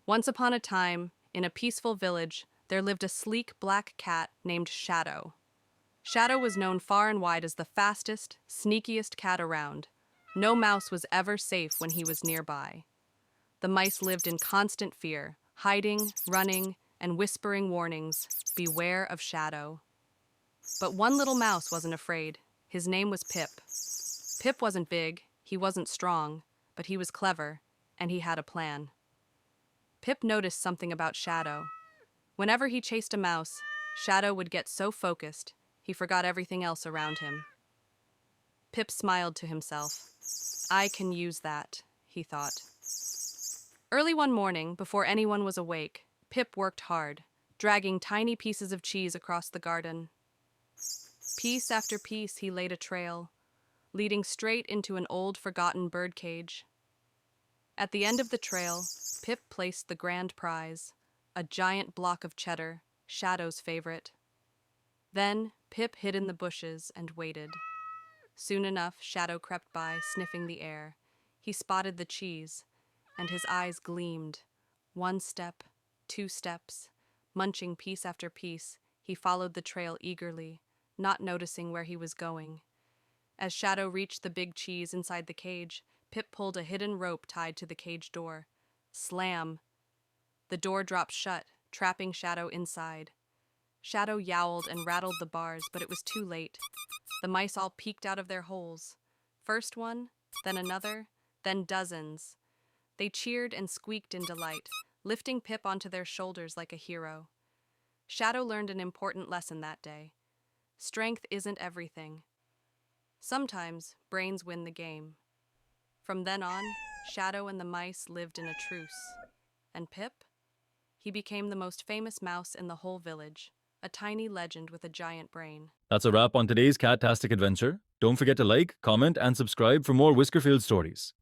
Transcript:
Once upon a time, in a peaceful village, there lived a sleek black cat named Shadow. Shadow was known far and wide as the fastest, sneakiest cat around. No mouse was ever safe when he was nearby. The mice lived in constant fear, hiding, running, and whispering warnings, "Beware of Shadow." But one little mouse wasn't afraid. His name was Pip. Pip wasn't big, he wasn't strong, but he was clever, and he had a plan. Pip noticed something about Shadow. Whenever he chased a mouse, Shadow would get so focused, he forgot everything else around him. Pip smiled to himself. "I can use that," he thought. Early one morning, before anyone was awake, Pip worked hard, dragging tiny pieces of cheese across the garden. Piece after piece, he laid a trail, leading straight into an old, forgotten birdcage. At the end of the trail, Pip placed the grand prize, a giant block of cheddar, Shadow's favorite. Then Pip hid in the bushes and waited. Soon enough, Shadow crept by, sniffing the air. He spotted the cheese, and his eyes gleamed. 1 step, 2 steps, munching piece after piece, he followed the trail eagerly, not noticing where he was going. As Shadow reached the big cheese inside the cage, Pip pulled a hidden rope tied to the cage door. Slam! The door dropped shut, trapping Shadow inside. Shadow yowled and rattled the bars, but it was too late. The mice all peeked out of their holes. First one, then another, then dozens. They cheered and squeaked in delight, lifting Pip onto their shoulders like a hero. Shadow learned an important lesson that day. Strength isn't everything. Sometimes brains win the game. From then on, Shadow and the mice lived in a truce. And Pip? He became the most famous mouse in the whole village, a tiny legend with a giant brain. That's a wrap on today's Cat-Tastic adventure. Don't forget to like, comment, and subscribe for more Whiskerfield stories.